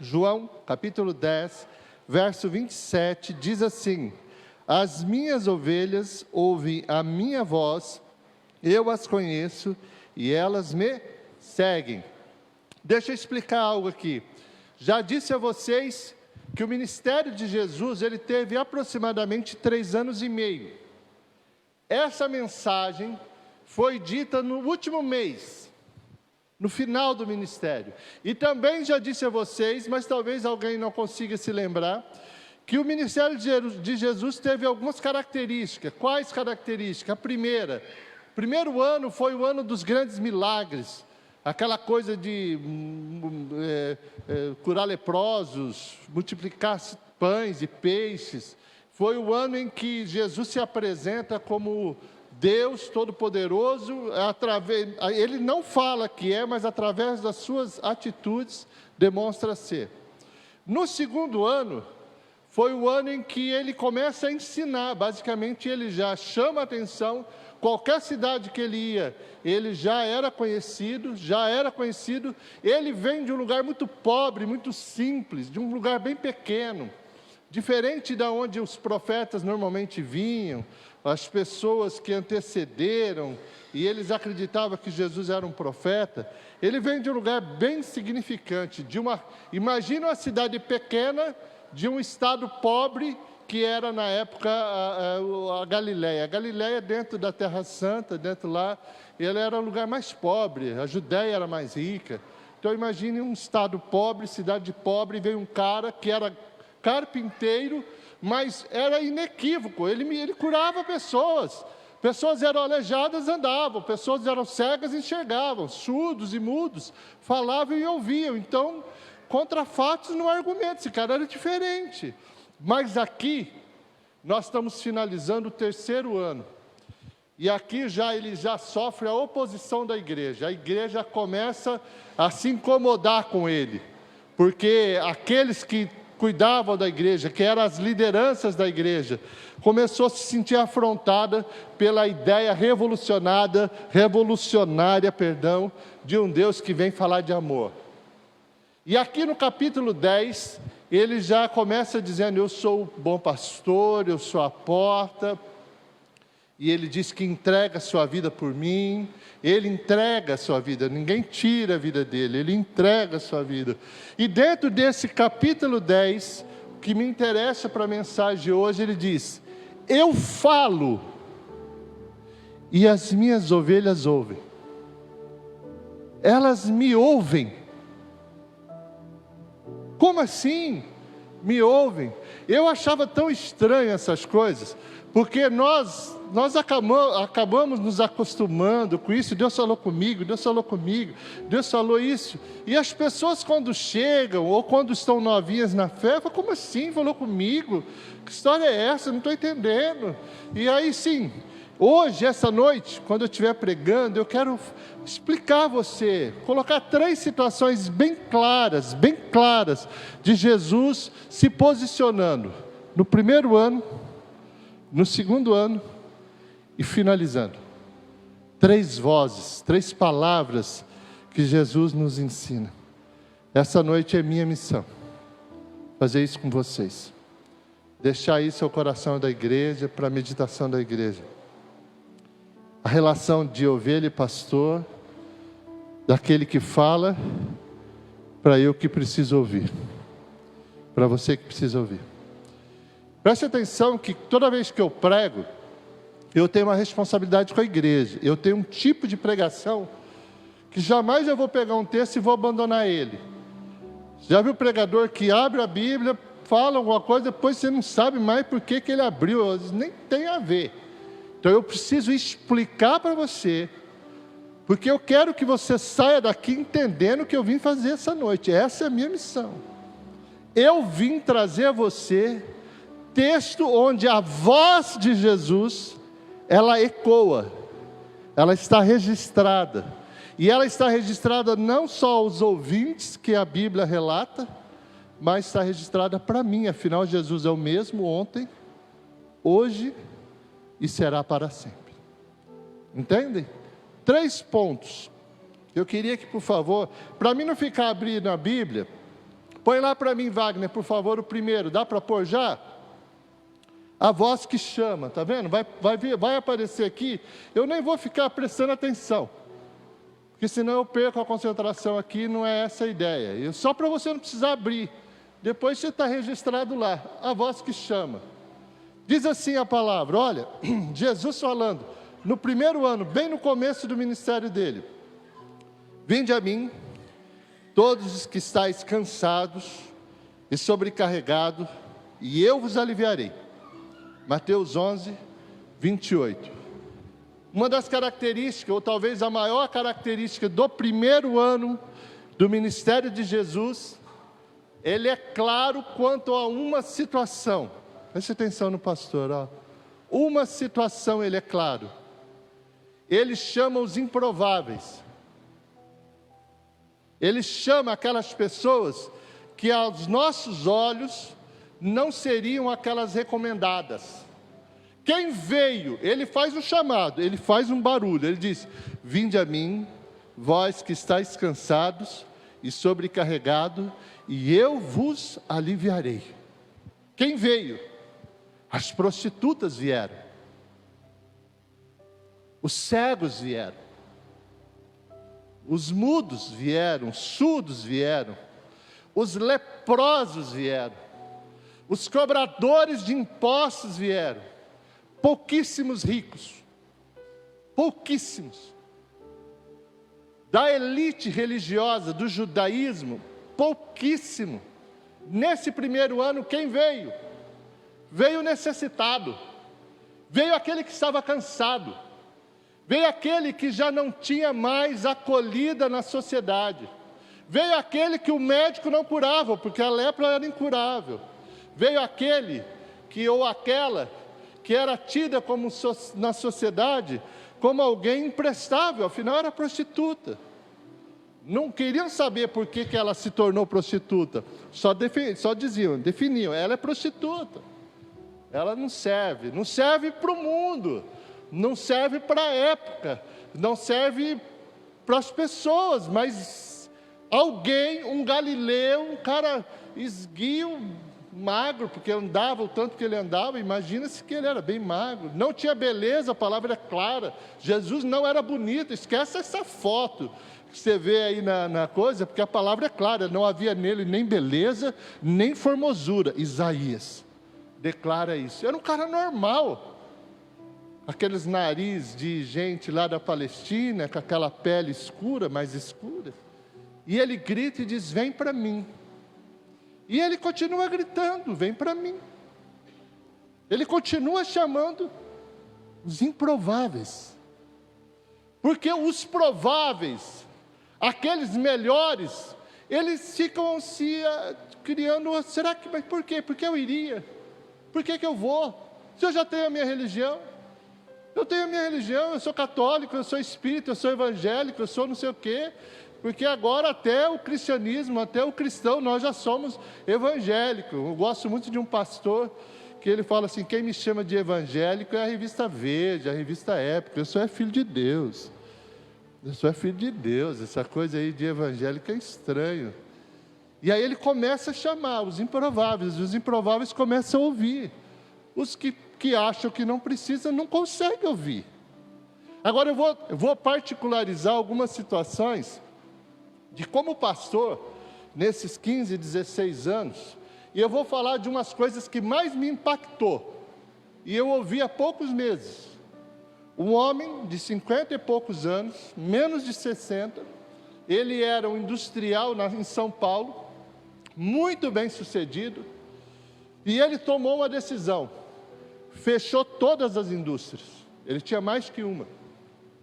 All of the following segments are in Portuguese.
João, capítulo 10, verso 27, diz assim: as minhas ovelhas ouvem a minha voz, eu as conheço e elas me seguem. Deixa eu explicar algo aqui. Já disse a vocês que o ministério de Jesus, ele teve aproximadamente 3 anos e meio. Essa mensagem foi dita no último mês, no final do ministério. E também já disse a vocês, mas talvez alguém não consiga se lembrar, que o ministério de Jesus teve algumas características. Quais características? A primeiro ano foi o ano dos grandes milagres, aquela coisa de curar leprosos, multiplicar pães e peixes. Foi o ano em que Jesus se apresenta como Deus Todo-Poderoso. Ele não fala que é, mas através das suas atitudes demonstra ser. No segundo ano, foi o ano em que ele começa a ensinar. Basicamente, ele já chama a atenção. Qualquer cidade que ele ia, ele já era conhecido. Ele vem de um lugar muito pobre, muito simples, de um lugar bem pequeno. Diferente da onde os profetas normalmente vinham, as pessoas que antecederam, e eles acreditavam que Jesus era um profeta. Ele vem de um lugar bem significante. Imagina uma cidade pequena, de um estado pobre, que era na época a Galileia. A Galileia, dentro da Terra Santa, dentro lá, ele era o lugar mais pobre, a Judéia era mais rica. Então imagine um estado pobre, cidade pobre, veio um cara que era carpinteiro, mas era inequívoco, ele curava pessoas. Pessoas eram aleijadas, andavam, pessoas eram cegas, enxergavam, surdos e mudos, falavam e ouviam. Então, contra fatos não há argumento, esse cara era diferente. Mas aqui, nós estamos finalizando o 3º ano. E aqui ele já sofre a oposição da igreja. A igreja começa a se incomodar com ele. Porque aqueles que cuidavam da igreja, que eram as lideranças da igreja, começou a se sentir afrontada pela ideia revolucionária, de um Deus que vem falar de amor. E aqui no capítulo 10, ele já começa dizendo: eu sou o bom pastor, eu sou a porta. E ele diz que entrega a sua vida por mim. Ele entrega a sua vida, ninguém tira a vida dele, ele entrega a sua vida. E dentro desse capítulo 10, o que me interessa para a mensagem de hoje, ele diz: eu falo, e as minhas ovelhas ouvem. Elas me ouvem. Como assim? Me ouvem? Eu achava tão estranho essas coisas, porque nós acabamos nos acostumando com isso. Deus falou comigo, Deus falou isso. E as pessoas, quando chegam, ou quando estão novinhas na fé, falam: como assim falou comigo? Que história é essa? Não estou entendendo. E aí sim, hoje, essa noite, quando eu estiver pregando, eu quero explicar a você, colocar 3 situações bem claras, de Jesus se posicionando no 1º ano, no 2º ano e finalizando. 3 vozes, 3 palavras que Jesus nos ensina. Essa noite é minha missão, fazer isso com vocês. Deixar isso ao coração da igreja, para a meditação da igreja. A relação de ovelha e pastor, daquele que fala, para eu que preciso ouvir. Para você que precisa ouvir. Preste atenção que toda vez que eu prego, eu tenho uma responsabilidade com a igreja. Eu tenho um tipo de pregação que jamais eu vou pegar um texto e vou abandonar ele. Já viu o pregador que abre a Bíblia, fala alguma coisa, depois você não sabe mais por que ele abriu, nem tem a ver. Então eu preciso explicar para você, porque eu quero que você saia daqui entendendo o que eu vim fazer essa noite. Essa é a minha missão. Eu vim trazer a você texto onde a voz de Jesus, ela ecoa, ela está registrada. E ela está registrada não só aos ouvintes que a Bíblia relata, mas está registrada para mim. Afinal, Jesus é o mesmo ontem, hoje e será para sempre. Entendem? 3 pontos. Eu queria que, por favor, para mim não ficar abrindo a Bíblia, Põe lá para mim, Wagner, por favor, o primeiro. Dá para pôr já? A voz que chama, tá vendo? Vai aparecer aqui. Eu nem vou ficar prestando atenção, porque senão eu perco a concentração aqui, não é essa a ideia. Só para você não precisar abrir. Depois você está registrado lá. A voz que chama. Diz assim a palavra, olha, Jesus falando, no primeiro ano, bem no começo do ministério dele. Vinde a mim, todos os que estáis cansados e sobrecarregados, e eu vos aliviarei. Mateus 11, 28. Uma das características, ou talvez a maior característica do primeiro ano do ministério de Jesus, ele é claro quanto a uma situação. Preste atenção no pastor, ó. Uma situação ele é claro. Ele chama os improváveis. Ele chama aquelas pessoas que aos nossos olhos não seriam aquelas recomendadas. Quem veio, ele faz um chamado, ele faz um barulho, ele diz, vinde a mim, vós que estáis cansados e sobrecarregados, e eu vos aliviarei. Quem veio? As prostitutas vieram. Os cegos vieram. Os mudos vieram, os surdos vieram. Os leprosos vieram. Os cobradores de impostos vieram. Pouquíssimos ricos. Pouquíssimos. Da elite religiosa, do judaísmo, pouquíssimo. Nesse primeiro ano, quem veio? Veio o necessitado. Veio aquele que estava cansado. Veio aquele que já não tinha mais acolhida na sociedade. Veio aquele que o médico não curava, porque a lepra era incurável. Veio aquele que, ou aquela, que era tida como na sociedade como alguém imprestável, afinal era prostituta. Não queriam saber por que ela se tornou prostituta. Só definiam, ela é prostituta. Ela não serve para o mundo, não serve para a época, não serve para as pessoas, mas alguém, um galileu, um cara esguio, magro, porque andava o tanto que ele andava, imagina-se que ele era bem magro, não tinha beleza, a palavra é clara, Jesus não era bonito, esquece essa foto que você vê aí na coisa, porque a palavra é clara, não havia nele nem beleza, nem formosura. Isaías declara isso, era um cara normal, aqueles nariz de gente lá da Palestina, com aquela pele escura, mais escura, e ele grita e diz, vem para mim. E ele continua gritando, vem para mim. Ele continua chamando os improváveis. Porque os prováveis, aqueles melhores, eles ficam se criando, será que, mas por quê? Por que eu iria? Por que eu vou? Se eu já tenho a minha religião. Eu tenho a minha religião, eu sou católico, eu sou espírita, eu sou evangélico, eu sou não sei o quê. Porque agora até o cristianismo, até o cristão, nós já somos evangélicos. Eu gosto muito de um pastor que ele fala assim, quem me chama de evangélico é a revista Verde, a revista Época. Eu sou filho de Deus. Eu sou filho de Deus. Essa coisa aí de evangélico é estranho. E aí ele começa a chamar os improváveis. Os improváveis começam a ouvir. Os que acham que não precisam, não conseguem ouvir. Agora eu vou particularizar algumas situações de como pastor, nesses 15, 16 anos, e eu vou falar de umas coisas que mais me impactou, e eu ouvi há poucos meses. Um homem de 50 e poucos anos, menos de 60, ele era um industrial em São Paulo, muito bem sucedido, e ele tomou uma decisão, fechou todas as indústrias, ele tinha mais que uma,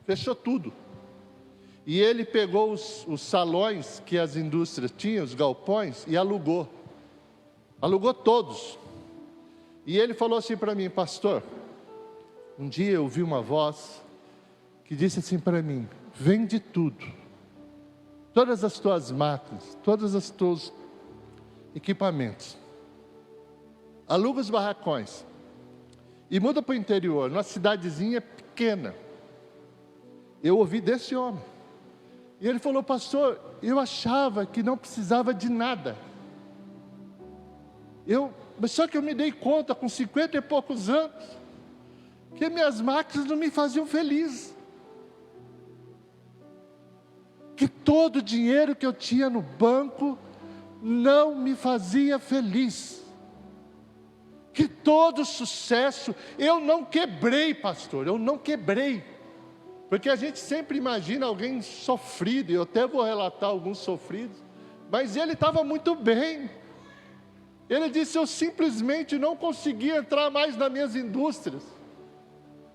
fechou tudo. E ele pegou os salões que as indústrias tinham, os galpões, e alugou. Alugou todos. E ele falou assim para mim, pastor, um dia eu ouvi uma voz que disse assim para mim, vende tudo. Todas as tuas máquinas, todos os teus equipamentos. Aluga os barracões. E muda para o interior, numa cidadezinha pequena. Eu ouvi desse homem. E ele falou, pastor, eu achava que não precisava de nada. Mas só que eu me dei conta, com 50 e poucos anos, que minhas máquinas não me faziam feliz. Que todo o dinheiro que eu tinha no banco não me fazia feliz. Que todo o sucesso, eu não quebrei, pastor, eu não quebrei. Porque a gente sempre imagina alguém sofrido, e eu até vou relatar alguns sofridos, mas ele estava muito bem. Ele disse: eu simplesmente não conseguia entrar mais nas minhas indústrias.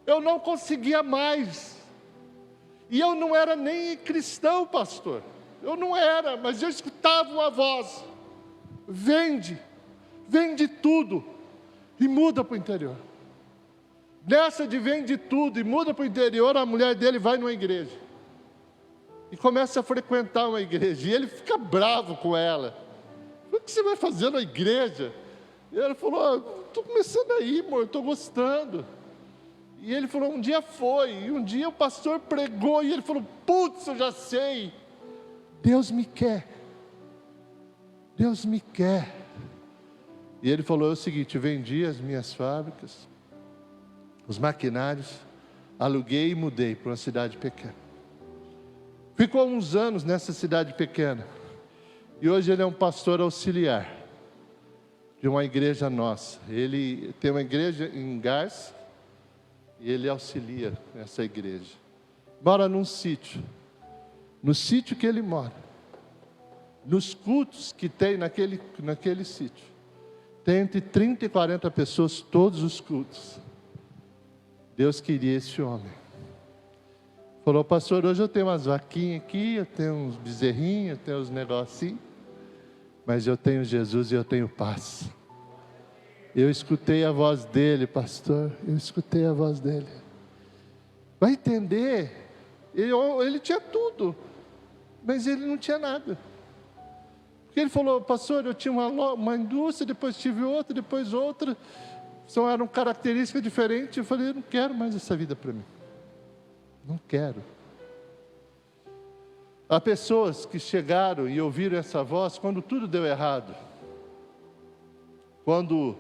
Eu não conseguia mais. E eu não era nem cristão, pastor. Eu não era, mas eu escutava uma voz: vende tudo e muda para o interior. Nessa de vende tudo e muda para o interior, a mulher dele vai numa igreja. E começa a frequentar uma igreja. E ele fica bravo com ela. O que você vai fazer na igreja? E ela falou: estou começando a ir, amor, estou gostando. E ele falou: um dia foi, e um dia o pastor pregou, e ele falou: putz, eu já sei, Deus me quer, Deus me quer. E ele falou o seguinte: vendi as minhas fábricas, os maquinários, aluguei e mudei para uma cidade pequena. Ficou uns anos nessa cidade pequena, e hoje ele é um pastor auxiliar de uma igreja nossa. Ele tem uma igreja em Garça, e ele auxilia essa igreja. Mora num sítio. No sítio que ele mora, nos cultos que tem naquele sítio, tem entre 30 e 40 pessoas todos os cultos. Deus queria esse homem. Falou: pastor, hoje eu tenho umas vaquinhas aqui, eu tenho uns bezerrinhos, eu tenho uns negocinhos, mas eu tenho Jesus e eu tenho paz. Eu escutei a voz dele, pastor, eu escutei a voz dele. Vai entender, ele tinha tudo, mas ele não tinha nada. Porque ele falou: pastor, eu tinha uma indústria, depois tive outra, depois outra, eram características diferentes. Eu falei: eu não quero mais essa vida para mim, não quero. Há pessoas que chegaram e ouviram essa voz quando tudo deu errado, quando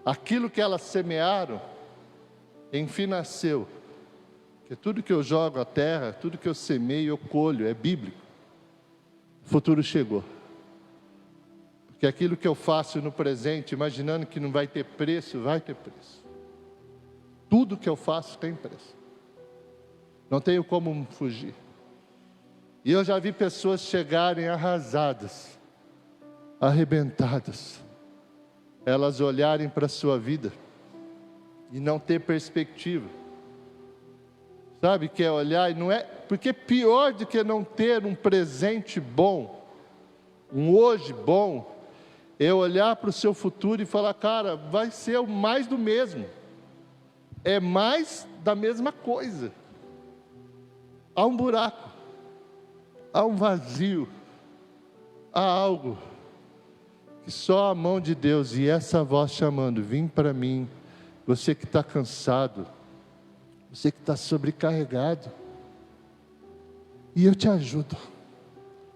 aquilo que elas semearam, enfim nasceu. Porque tudo que eu jogo à terra, tudo que eu semeio, eu colho, é bíblico. O futuro chegou. Porque aquilo que eu faço no presente, imaginando que não vai ter preço, vai ter preço. Tudo que eu faço tem preço. Não tenho como fugir. E eu já vi pessoas chegarem arrasadas, arrebentadas, elas olharem para a sua vida e não ter perspectiva. Sabe, que é olhar, e não é, porque pior do que não ter um presente bom, um hoje bom, é olhar para o seu futuro e falar: cara, vai ser mais do mesmo, é mais da mesma coisa. Há um buraco, há um vazio, há algo que só a mão de Deus, e essa voz chamando: vem para mim, você que está cansado, você que está sobrecarregado, e eu te ajudo.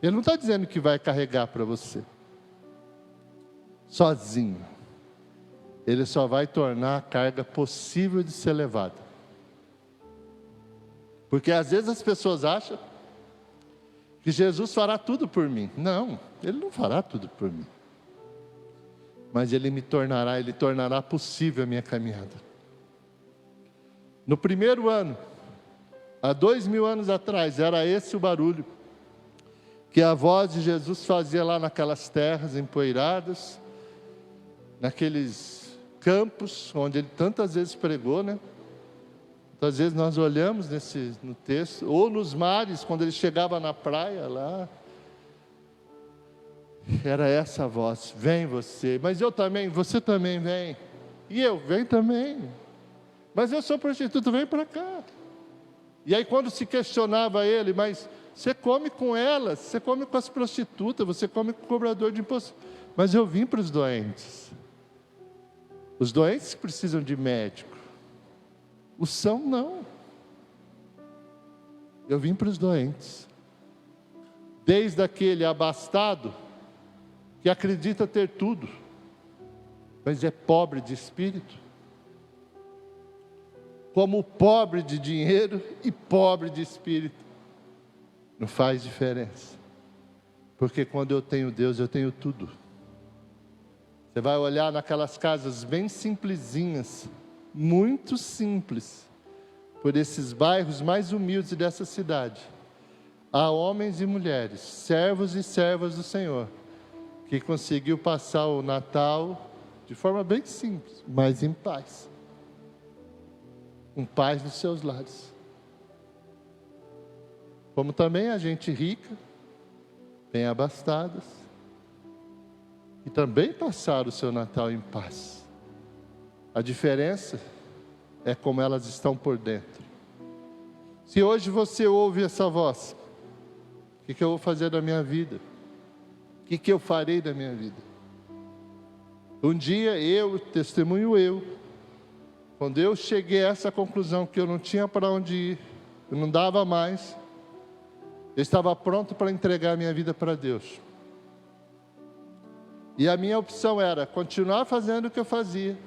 Ele não está dizendo que vai carregar para você sozinho, ele só vai tornar a carga possível de ser levada. Porque às vezes as pessoas acham que Jesus fará tudo por mim. Não, ele não fará tudo por mim, mas ele tornará possível a minha caminhada. No primeiro ano, há 2000 anos atrás, era esse o barulho que a voz de Jesus fazia lá naquelas terras empoeiradas, naqueles campos onde ele tantas vezes pregou, né? Muitas vezes nós olhamos no texto, ou nos mares, quando ele chegava na praia lá, era essa a voz: vem você, mas eu também, você também vem, e eu, vem também, mas eu sou prostituta, vem para cá. E aí quando se questionava ele: mas você come com elas, você come com as prostitutas, você come com o cobrador de imposto. Mas eu vim para os doentes que precisam de médico, os são não. Eu vim para os doentes, desde aquele abastado que acredita ter tudo, mas é pobre de espírito. Como pobre de dinheiro e pobre de espírito. Não faz diferença. Porque quando eu tenho Deus, eu tenho tudo. Você vai olhar naquelas casas bem simplesinhas, muito simples, por esses bairros mais humildes dessa cidade. Há homens e mulheres, servos e servas do Senhor, que conseguiu passar o Natal de forma bem simples, mas em paz. Com paz nos seus lares. Como também a gente rica, bem abastadas, e também passaram o seu Natal em paz. A diferença é como elas estão por dentro. Se hoje você ouve essa voz, o que eu vou fazer da minha vida? O que eu farei da minha vida? Um dia testemunho eu, quando eu cheguei a essa conclusão que eu não tinha para onde ir, eu não dava mais, eu estava pronto para entregar a minha vida para Deus. E a minha opção era continuar fazendo o que eu fazia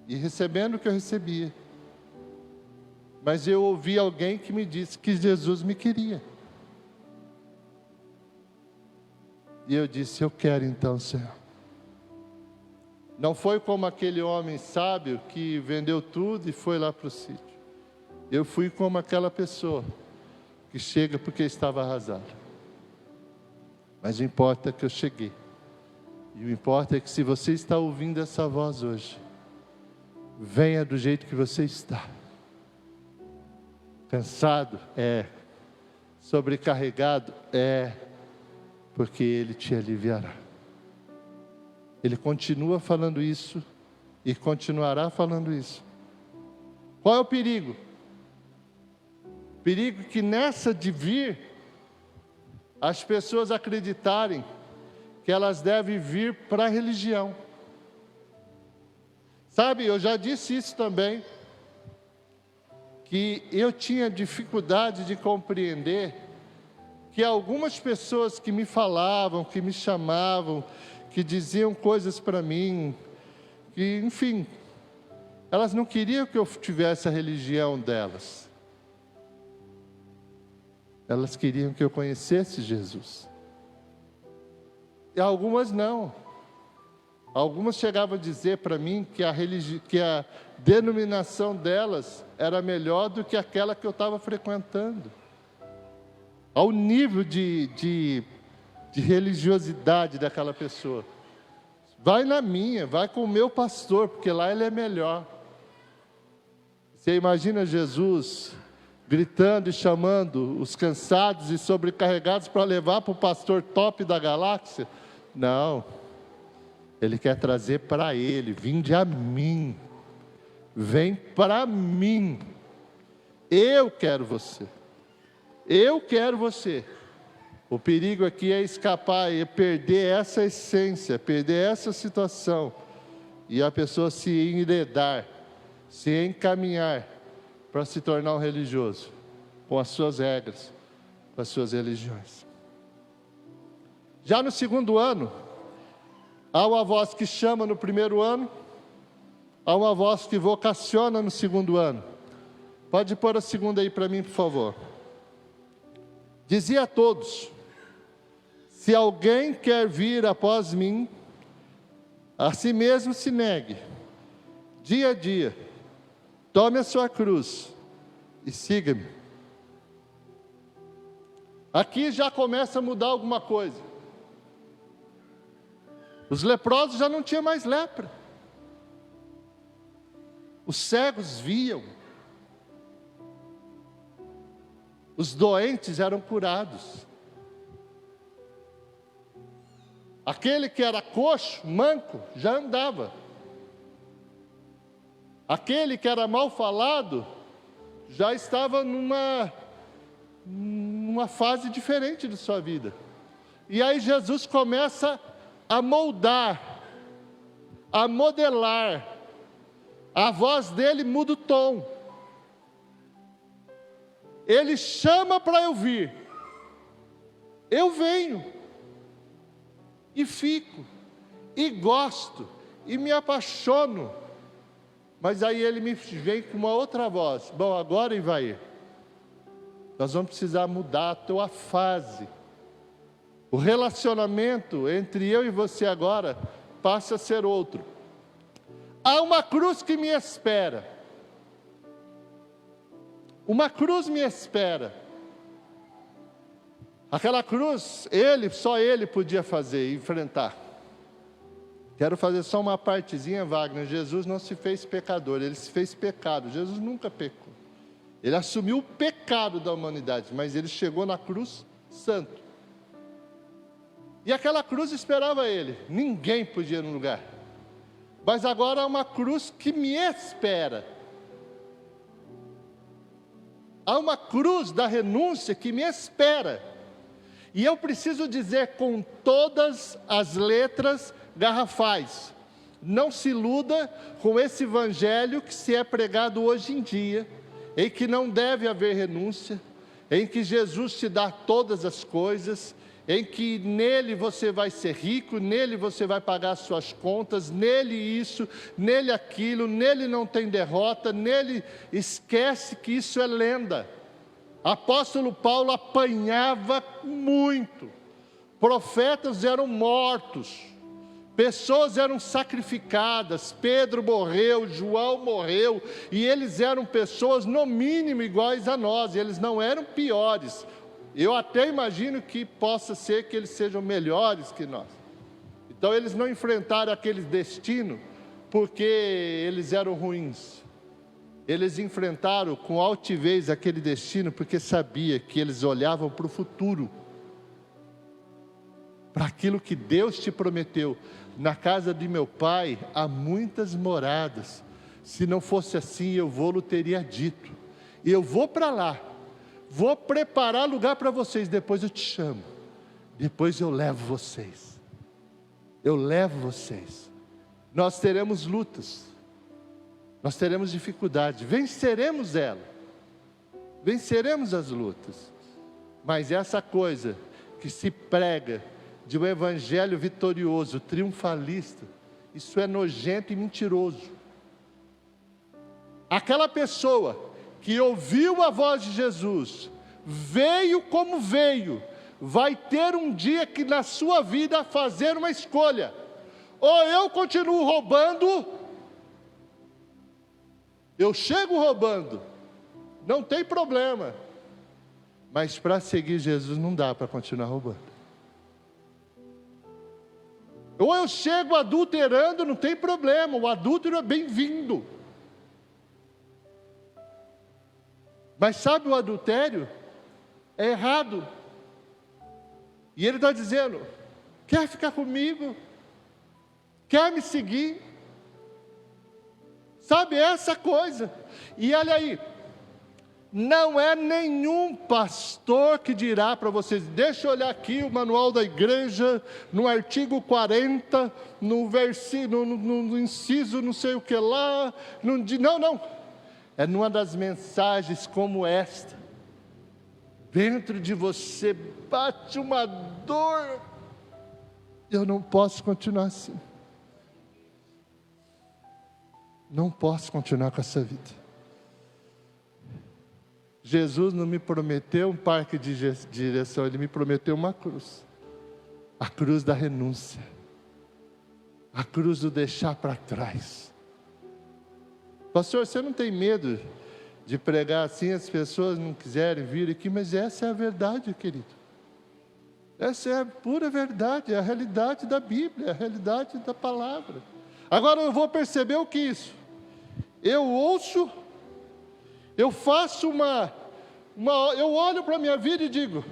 e recebendo o que eu recebia. Mas eu ouvi alguém que me disse que Jesus me queria. E eu disse, eu quero então, Senhor. Não foi como aquele homem sábio que vendeu tudo e foi lá para o sítio. Eu fui como aquela pessoa que chega porque estava arrasada. Mas o importa é que eu cheguei. E o importa é que se você está ouvindo essa voz hoje, venha do jeito que você está. Cansado? É. Sobrecarregado? É. Porque Ele te aliviará. Ele continua falando isso e continuará falando isso. Qual é o perigo? O perigo que nessa de vir, as pessoas acreditarem que elas devem vir para a religião. Sabe, eu já disse isso também, que eu tinha dificuldade de compreender que algumas pessoas que me falavam, que me chamavam, que diziam coisas para mim, que, enfim, elas não queriam que eu tivesse a religião delas. Elas queriam que eu conhecesse Jesus. E algumas não. Algumas chegavam a dizer para mim que a denominação delas era melhor do que aquela que eu estava frequentando. Ao nível de religiosidade daquela pessoa. Vai na minha, vai com o meu pastor, porque lá ele é melhor. Você imagina Jesus gritando e chamando os cansados e sobrecarregados para levar para o pastor top da galáxia? Não. Ele quer trazer para ele, vinde a mim. Vem para mim. Eu quero você. Eu quero você. O perigo aqui é escapar, é perder essa essência, perder essa situação. E a pessoa se enredar, se encaminhar para se tornar um religioso, com as suas regras, com as suas religiões. Já no segundo ano, há uma voz que chama no primeiro ano, há uma voz que vocaciona no segundo ano. Pode pôr a segunda aí para mim, por favor. Dizia a todos: se alguém quer vir após mim, a si mesmo se negue, dia a dia, tome a sua cruz e siga-me. Aqui já começa a mudar alguma coisa. Os leprosos já não tinham mais lepra. Os cegos viam. Os doentes eram curados. Aquele que era coxo, manco, já andava. Aquele que era mal falado, já estava numa fase diferente de sua vida. E aí Jesus começa a moldar, a modelar. A voz dele muda o tom. Ele chama para eu vir. Eu venho. E fico. e gosto, e me apaixono. Mas aí ele me vem com uma outra voz: bom, agora, Ivair, nós vamos precisar mudar a tua fase. O relacionamento entre eu e você agora passa a ser outro. Há uma cruz que me espera. Uma cruz me espera. Aquela cruz, só ele podia fazer, enfrentar. Quero fazer só uma partezinha, Wagner. Jesus não se fez pecador, ele se fez pecado. Jesus nunca pecou. Ele assumiu o pecado da humanidade, mas ele chegou na cruz santo. E aquela cruz esperava ele. Ninguém podia ir no lugar. Mas agora há uma cruz que me espera. Há uma cruz da renúncia que me espera. E eu preciso dizer com todas as letras garrafais: não se iluda com esse evangelho que se é pregado hoje em dia, em que não deve haver renúncia, em que Jesus te dá todas as coisas, em que nele você vai ser rico, nele você vai pagar as suas contas, nele isso, nele aquilo, nele não tem derrota, nele esquece que isso é lenda. Apóstolo Paulo apanhava muito, profetas eram mortos, pessoas eram sacrificadas, Pedro morreu, João morreu, e eles eram pessoas no mínimo iguais a nós, eles não eram piores. Eu até imagino que possa ser que eles sejam melhores que nós. Então eles não enfrentaram aquele destino porque eles eram ruins. Eles enfrentaram com altivez aquele destino porque sabia que eles olhavam para o futuro, para aquilo que Deus te prometeu. Na casa de meu pai há muitas moradas. Se não fosse assim, eu vou-lhe teria dito. E eu vou para lá. Vou preparar lugar para vocês, depois eu te chamo. Depois eu levo vocês. Eu levo vocês. Nós teremos lutas. Nós teremos dificuldade. Venceremos ela. Venceremos as lutas. Mas essa coisa que se prega de um evangelho vitorioso, triunfalista, isso é nojento e mentiroso. Aquela pessoa que ouviu a voz de Jesus, veio como veio, vai ter um dia que na sua vida fazer uma escolha: ou eu continuo roubando, eu chego roubando, não tem problema, mas para seguir Jesus não dá para continuar roubando. Ou eu chego adulterando, não tem problema, o adúltero é bem-vindo. Mas sabe, o adultério é errado. E ele está dizendo: quer ficar comigo? Quer me seguir? Sabe, essa coisa. E olha aí, não é nenhum pastor que dirá para vocês: deixa eu olhar aqui o manual da igreja, no artigo 40, no versículo, no inciso não sei o que lá, não. É numa das mensagens como esta, dentro de você bate uma dor: eu não posso continuar assim. Não posso continuar com essa vida. Jesus não me prometeu um parque de direção, Ele me prometeu uma cruz. A cruz da renúncia. A cruz do deixar para trás. Pastor, você não tem medo de pregar assim, as pessoas não quiserem vir aqui? Mas essa é a verdade, querido. Essa é a pura verdade, é a realidade da Bíblia, é a realidade da palavra. Agora eu vou perceber o que é isso. Eu ouço, eu faço eu olho para a minha vida e digo: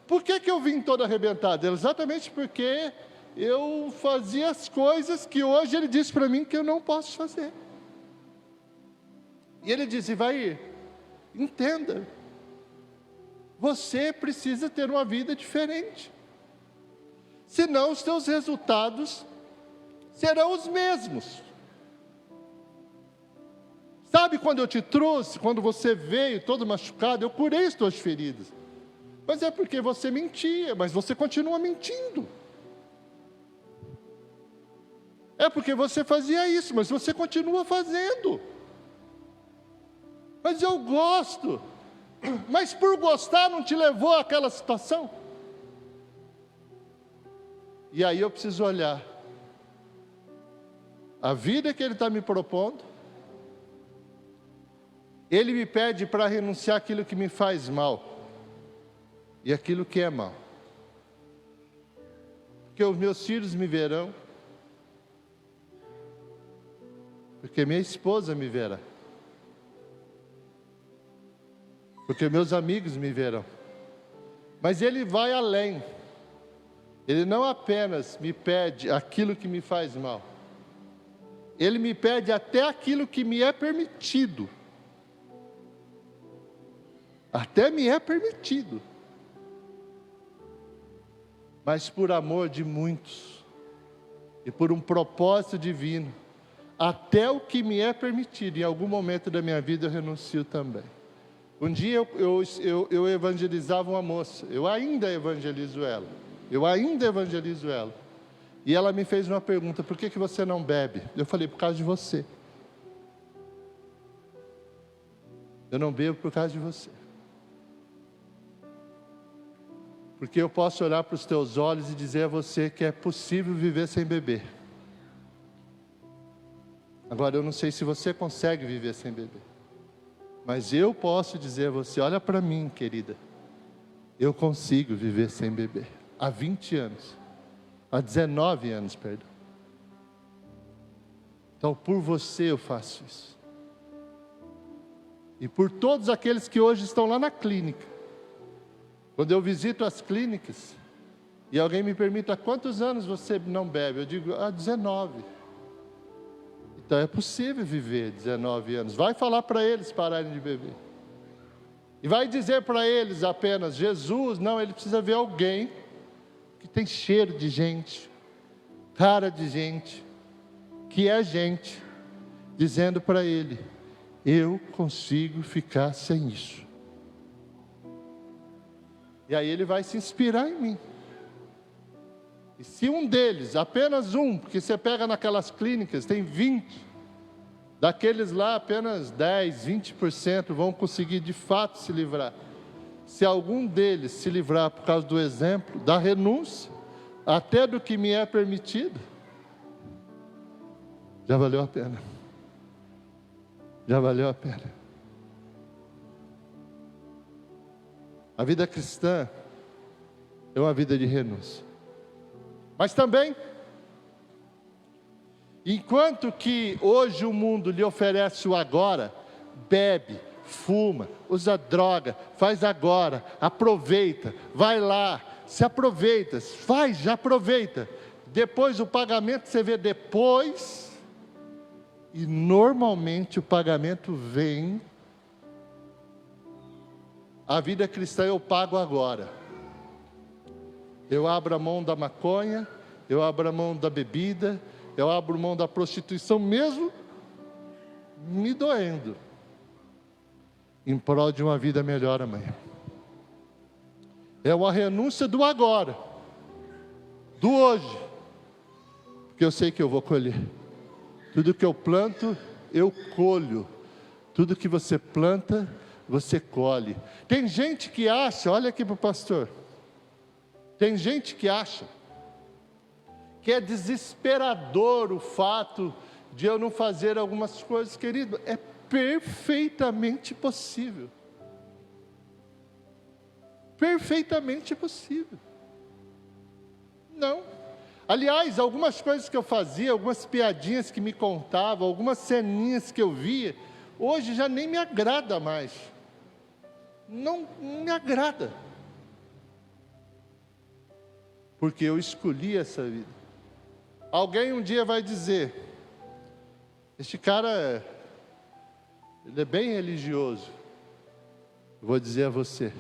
por que eu vim todo arrebentado? Exatamente porque eu fazia as coisas que hoje Ele diz para mim que eu não posso fazer. E Ele diz: vai, entenda, você precisa ter uma vida diferente, senão os teus resultados serão os mesmos. Sabe, quando eu te trouxe, quando você veio todo machucado, eu curei as tuas feridas. Mas é porque você mentia, mas você continua mentindo. É porque você fazia isso, mas você continua fazendo. Mas eu gosto. Mas por gostar não te levou àquela situação? E aí eu preciso olhar a vida que Ele está me propondo. Ele me pede para renunciar aquilo que me faz mal e aquilo que é mal. Porque os meus filhos me verão, porque minha esposa me verá, porque meus amigos me verão. Mas Ele vai além. Ele não apenas me pede aquilo que me faz mal, Ele me pede até aquilo que me é permitido. Até me é permitido. Mas por amor de muitos, e por um propósito divino, até o que me é permitido, em algum momento da minha vida eu renuncio também. Um dia eu evangelizava uma moça, eu ainda evangelizo ela. E ela me fez uma pergunta: por que você não bebe? Eu falei: por causa de você. Eu não bebo por causa de você. Porque eu posso olhar para os teus olhos e dizer a você que é possível viver sem beber. Agora, eu não sei se você consegue viver sem beber. Mas eu posso dizer a você: olha para mim, querida. Eu consigo viver sem beber. Há 20 anos. Há 19 anos, perdão. Então, por você eu faço isso. E por todos aqueles que hoje estão lá na clínica. Quando eu visito as clínicas, e alguém me pergunta: há quantos anos você não bebe? Eu digo: há 19. Então é possível viver 19 anos. Vai falar para eles pararem de beber. E vai dizer para eles apenas: Jesus, não, ele precisa ver alguém que tem cheiro de gente, cara de gente, que é gente, dizendo para ele: eu consigo ficar sem isso. E aí ele vai se inspirar em mim. E se um deles, apenas um, porque você pega naquelas clínicas, tem 20, daqueles lá apenas 10, 20% vão conseguir de fato se livrar. Se algum deles se livrar por causa do exemplo, da renúncia, até do que me é permitido, já valeu a pena. Já valeu a pena. A vida cristã é uma vida de renúncia. Mas também, enquanto que hoje o mundo lhe oferece o agora, bebe, fuma, usa droga, faz agora, aproveita, vai lá, se aproveita, faz, já aproveita. Depois o pagamento você vê depois, e normalmente o pagamento vem. A vida cristã eu pago agora. Eu abro a mão da maconha, eu abro a mão da bebida, eu abro mão da prostituição, mesmo me doendo, em prol de uma vida melhor amanhã. É uma renúncia do agora, do hoje, porque eu sei que eu vou colher. Tudo que eu planto, eu colho. Tudo que você planta, você colhe. Tem gente que acha, olha aqui para o pastor, tem gente que acha que é desesperador o fato de eu não fazer algumas coisas, querido. É perfeitamente possível. Perfeitamente possível. Não. Aliás, algumas coisas que eu fazia, algumas piadinhas que me contavam, algumas ceninhas que eu via, hoje já nem me agrada mais. Não me agrada. Porque eu escolhi essa vida. Alguém um dia vai dizer: este cara, ele é bem religioso. Eu vou dizer a você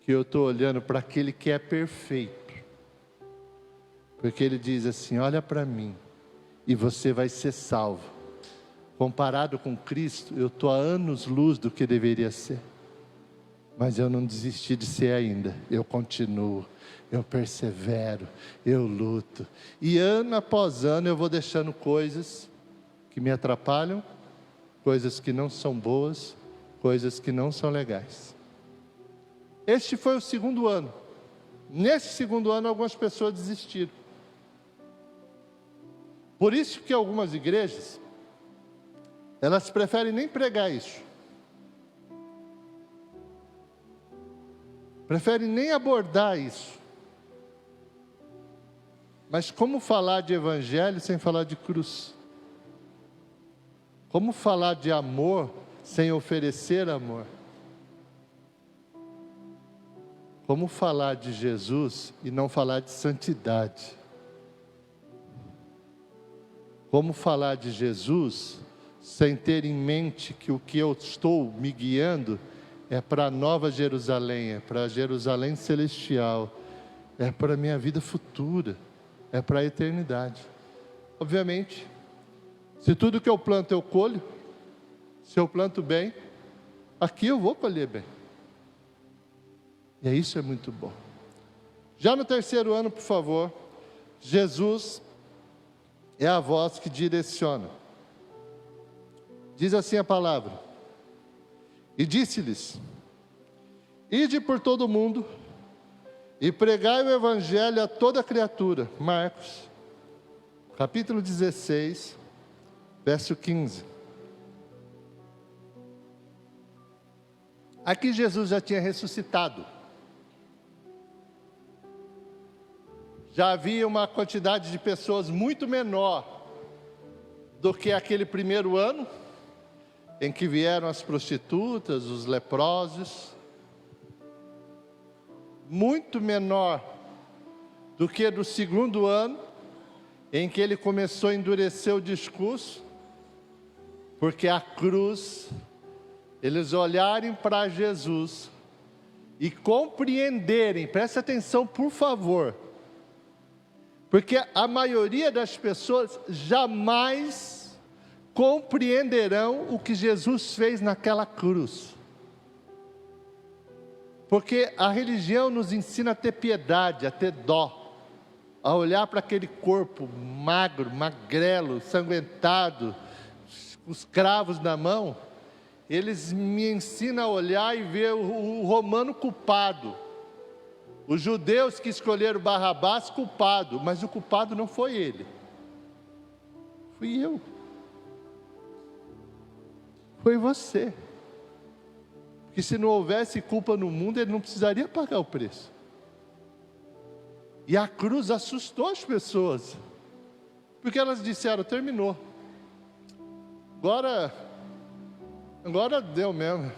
que eu estou olhando para aquele que é perfeito. Porque ele diz assim: olha para mim e você vai ser salvo. Comparado com Cristo, eu estou a anos-luz do que deveria ser. Mas eu não desisti de ser ainda. Eu continuo, eu persevero, eu luto. E ano após ano eu vou deixando coisas que me atrapalham, coisas que não são boas, coisas que não são legais. Este foi o segundo ano. Nesse segundo ano algumas pessoas desistiram. Por isso que algumas igrejas, elas preferem nem pregar isso. Preferem nem abordar isso. Mas como falar de evangelho sem falar de cruz? Como falar de amor sem oferecer amor? Como falar de Jesus e não falar de santidade? Como falar de Jesus sem ter em mente que o que eu estou me guiando é para a nova Jerusalém, é para a Jerusalém celestial, é para a minha vida futura, é para a eternidade. Obviamente, se tudo que eu planto eu colho, se eu planto bem, aqui eu vou colher bem. E isso é muito bom. Já no terceiro ano, por favor, Jesus é a voz que direciona. Diz assim a palavra: e disse-lhes: ide por todo o mundo e pregai o evangelho a toda criatura. Marcos, capítulo 16, verso 15. Aqui Jesus já tinha ressuscitado. Já havia uma quantidade de pessoas muito menor do que aquele primeiro ano, em que vieram as prostitutas, os leprosos. Muito menor do que do segundo ano, em que ele começou a endurecer o discurso, porque a cruz, eles olharem para Jesus e compreenderem, preste atenção por favor, porque a maioria das pessoas jamais compreenderão o que Jesus fez naquela cruz. Porque a religião nos ensina a ter piedade, a ter dó, a olhar para aquele corpo magro, magrelo, sanguentado, os cravos na mão. Eles me ensinam a olhar e ver o romano culpado, os judeus que escolheram Barrabás culpado, mas o culpado não foi ele, fui eu, foi você. Porque se não houvesse culpa no mundo, ele não precisaria pagar o preço. E a cruz assustou as pessoas, porque elas disseram: terminou, agora deu mesmo.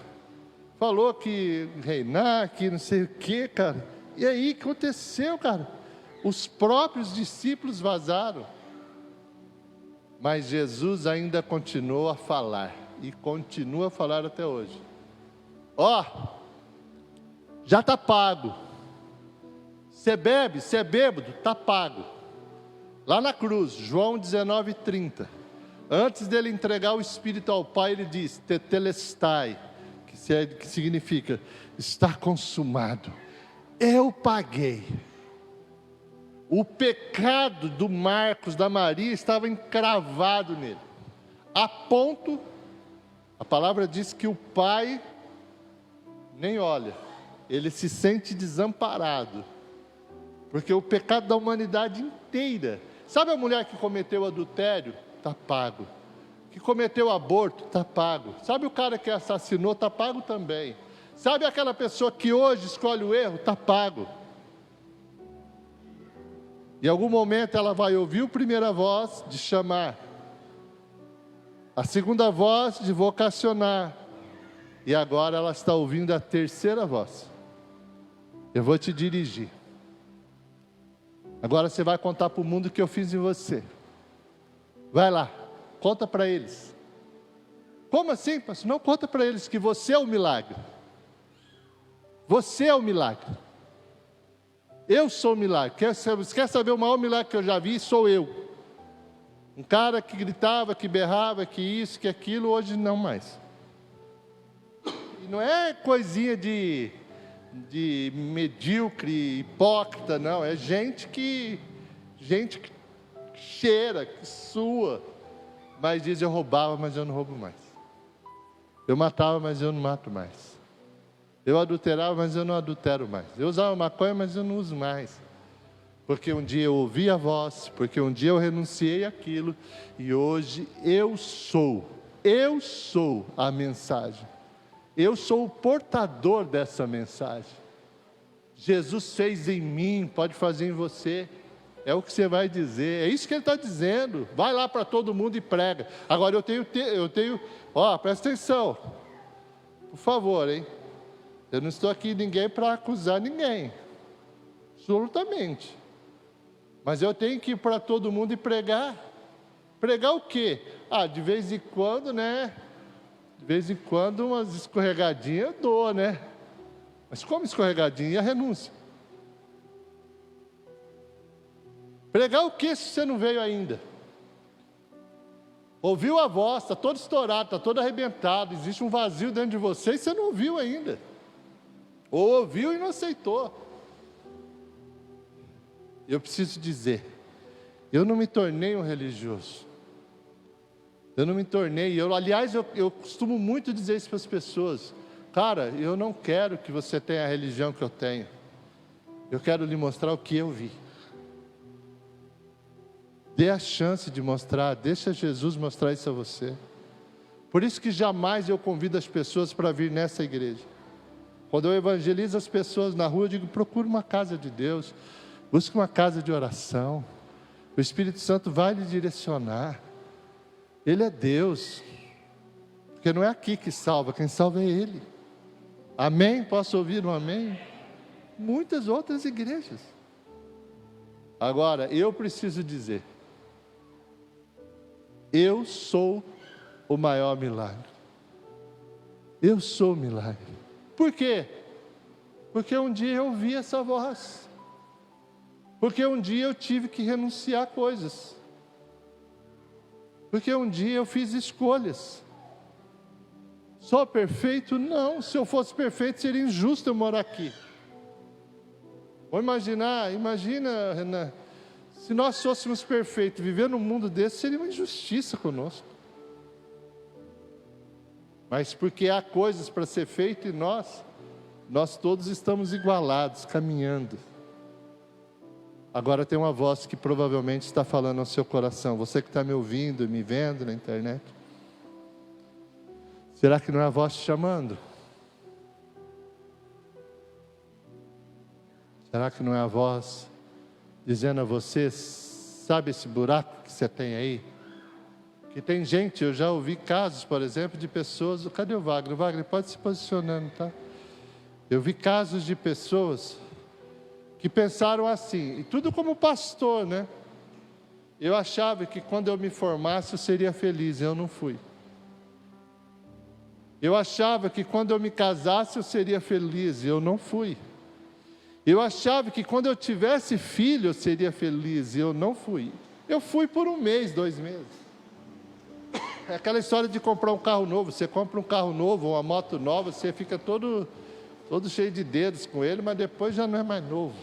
Falou que reinar, que não sei o que, cara. E aí, o que aconteceu, cara? Os próprios discípulos vazaram. Mas Jesus ainda continuou a falar, e continua a falar até hoje. Ó, já está pago. Você bebe, você é bêbado, está pago. Lá na cruz, João 19:30. Antes dele entregar o Espírito ao Pai, ele diz: tetelestai, que significa está consumado. Eu paguei. O pecado do Marcos, da Maria, estava encravado nele. A ponto, a palavra diz que o Pai nem olha, ele se sente desamparado, porque o pecado da humanidade inteira. Sabe a mulher que cometeu adultério? Está pago. Que cometeu aborto? Está pago. Sabe o cara que assassinou? Está pago também. Sabe aquela pessoa que hoje escolhe o erro? Está pago. Em algum momento ela vai ouvir a primeira voz de chamar, a segunda voz de vocacionar, e agora ela está ouvindo a terceira voz: eu vou te dirigir. Agora você vai contar para o mundo o que eu fiz em você. Vai lá, conta para eles. Como assim, pastor? Não, conta para eles que você é o milagre. Você é o milagre. Eu sou o milagre. Quer saber o maior milagre que eu já vi? Sou eu. Um cara que gritava, que berrava, que isso, que aquilo, hoje não mais. E não é coisinha de medíocre, hipócrita, não. É gente que cheira, que sua, mas diz: eu roubava, mas eu não roubo mais. Eu matava, mas eu não mato mais. Eu adulterava, mas eu não adultero mais. Eu usava maconha, mas eu não uso mais. Porque um dia eu ouvi a voz, porque um dia eu renunciei àquilo, e hoje eu sou a mensagem. Eu sou o portador dessa mensagem. Jesus fez em mim, pode fazer em você. É o que você vai dizer, é isso que ele está dizendo. Vai lá para todo mundo e prega. Agora eu tenho, presta atenção, por favor, hein? Eu não estou aqui ninguém para acusar ninguém, absolutamente. Mas eu tenho que ir para todo mundo e pregar. Pregar o quê? De vez em quando, né? De vez em quando umas escorregadinhas eu dou, né? Mas como escorregadinha? E a renúncia? Pregar o que se você não veio ainda? Ouviu a voz, está todo estourado, está todo arrebentado, existe um vazio dentro de você e você não ouviu ainda. Ou ouviu e não aceitou. Eu preciso dizer, eu não me tornei um religioso. Eu não me tornei, aliás, eu costumo muito dizer isso para as pessoas. Cara, eu não quero que você tenha a religião que eu tenho. Eu quero lhe mostrar o que eu vi. Dê a chance de mostrar, deixa Jesus mostrar isso a você. Por isso que jamais eu convido as pessoas para vir nessa igreja. Quando eu evangelizo as pessoas na rua, eu digo: procure uma casa de Deus, busque uma casa de oração. O Espírito Santo vai lhe direcionar. Ele é Deus. Porque não é aqui que salva, quem salva é Ele. Amém? Posso ouvir um amém? Muitas outras igrejas. Agora, eu preciso dizer, eu sou o maior milagre. Eu sou o milagre. Por quê? Porque um dia eu ouvi essa voz. Porque um dia eu tive que renunciar a coisas. Porque um dia eu fiz escolhas. Sou perfeito? Não. Se eu fosse perfeito, seria injusto eu morar aqui. Imagina, Renan, se nós fôssemos perfeitos, viver num mundo desse, seria uma injustiça conosco. Mas porque há coisas para ser feito e nós todos estamos igualados, caminhando. Agora tem uma voz que provavelmente está falando ao seu coração. Você que está me ouvindo, me vendo na internet. Será que não é a voz te chamando? Será que não é a voz dizendo a você: sabe esse buraco que você tem aí? Que tem gente, eu já ouvi casos, por exemplo, de pessoas... Cadê o Wagner? O Wagner pode se posicionando, tá? Eu vi casos de pessoas que pensaram assim, e tudo como pastor, né? Eu achava que quando eu me formasse eu seria feliz, eu não fui. Eu achava que quando eu me casasse eu seria feliz, eu não fui. Eu achava que quando eu tivesse filho eu seria feliz, eu não fui. Eu fui por 1 mês, 2 meses. É aquela história de comprar um carro novo. Você compra um carro novo, uma moto nova, você fica todo cheio de dedos com ele, mas depois já não é mais novo.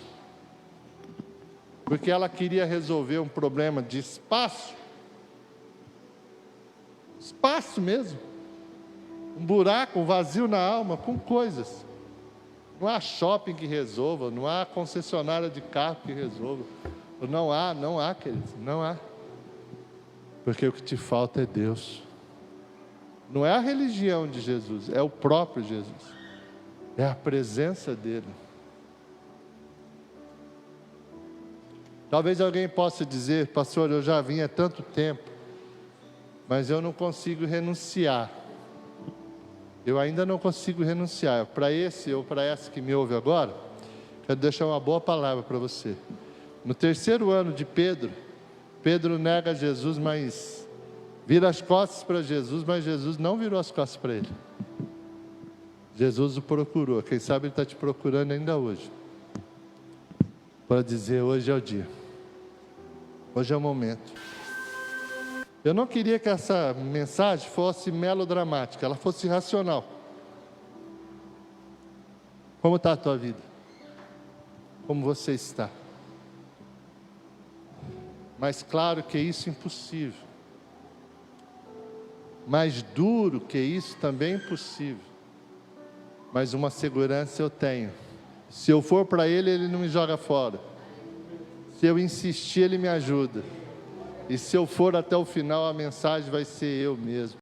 Porque ela queria resolver um problema de espaço mesmo, um buraco, um vazio na alma, com coisas. Não há shopping que resolva, não há concessionária de carro que resolva. Não há, queridos, não há. Porque o que te falta é Deus. Não é a religião de Jesus, é o próprio Jesus. É a presença dEle. Talvez alguém possa dizer: pastor, eu já vim há tanto tempo, mas eu não consigo renunciar. Eu ainda não consigo renunciar. Para esse ou para essa que me ouve agora, quero deixar uma boa palavra para você. No 3º ano de Pedro nega Jesus, mas vira as costas para Jesus, mas Jesus não virou as costas para ele. Jesus o procurou. Quem sabe ele está te procurando ainda hoje, para dizer: hoje é o dia, hoje é o momento. Eu não queria que essa mensagem fosse melodramática, ela fosse racional. Como está a tua vida? Como você está? Mas claro que isso é impossível. Mais duro que isso também é impossível. Mas uma segurança eu tenho. Se eu for para Ele, Ele não me joga fora. Se eu insistir, Ele me ajuda. E se eu for até o final, a mensagem vai ser eu mesmo.